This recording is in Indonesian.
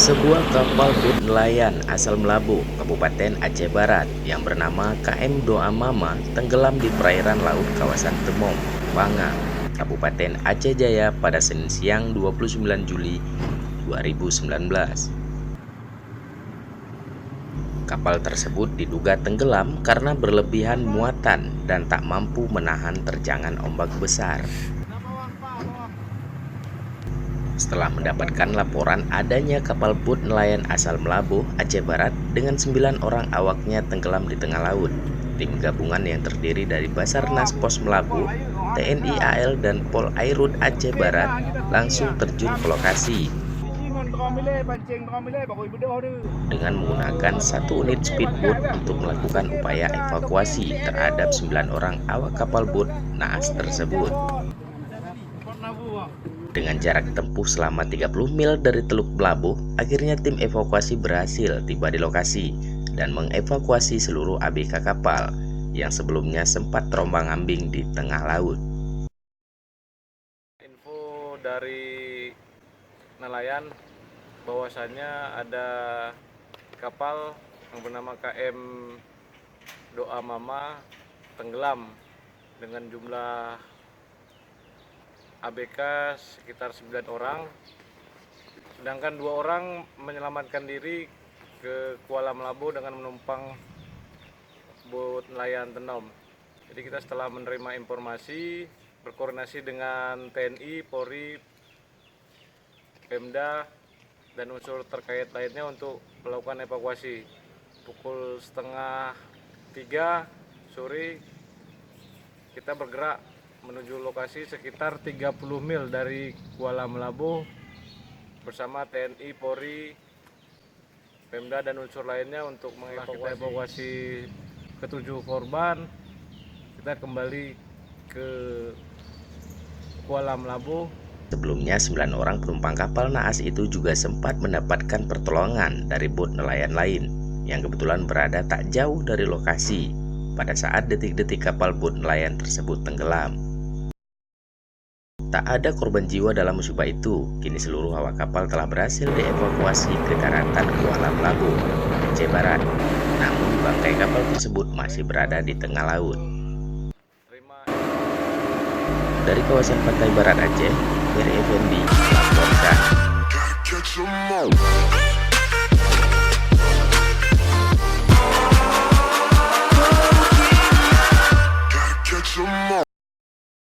Sebuah kapal boot nelayan asal Melabu, Kabupaten Aceh Barat yang bernama KM Doa Mama tenggelam di perairan laut kawasan Temom, Banga, Kabupaten Aceh Jaya pada Senin siang 29 Juli 2019. Kapal tersebut diduga tenggelam karena berlebihan muatan dan tak mampu menahan terjangan ombak besar. Setelah mendapatkan laporan adanya kapal boot nelayan asal Melabu, Aceh Barat dengan 9 orang awaknya tenggelam di tengah laut, tim gabungan yang terdiri dari Basarnas Pos Melabu, TNI AL dan Pol Airut Aceh Barat langsung terjun ke lokasi dengan menggunakan satu unit speedboat untuk melakukan upaya evakuasi terhadap 9 orang awak kapal boot naas tersebut. Dengan jarak tempuh selama 30 mil dari Teluk Melabu, akhirnya tim evakuasi berhasil tiba di lokasi dan mengevakuasi seluruh ABK kapal yang sebelumnya sempat terombang-ambing di tengah laut. Info dari nelayan bahwasannya ada kapal yang bernama KM Doa Mama tenggelam dengan jumlah ABK sekitar 9 orang, sedangkan 2 orang menyelamatkan diri ke Kuala Melabu dengan menumpang bot nelayan Tenom. Jadi kita setelah menerima informasi, berkoordinasi dengan TNI, Polri, Pemda, dan unsur terkait lainnya untuk melakukan evakuasi. Pukul setengah 3 sore kita bergerak menuju lokasi sekitar 30 mil dari Kuala Melabu bersama TNI, Polri, Pemda dan unsur lainnya untuk mengevakuasi ketujuh korban. Kita kembali ke Kuala Melabu. Sebelumnya 9 orang penumpang kapal naas itu juga sempat mendapatkan pertolongan dari bot nelayan lain yang kebetulan berada tak jauh dari lokasi pada saat detik-detik kapal bot nelayan tersebut tenggelam. Tak ada korban jiwa dalam musibah itu. Kini seluruh awak kapal telah berhasil dievakuasi ke daratan Kuala Melabu, Aceh Barat. Namun bangkai kapal tersebut masih berada di tengah laut. Dari kawasan pantai barat Aceh, Ferry Effendi melaporkan.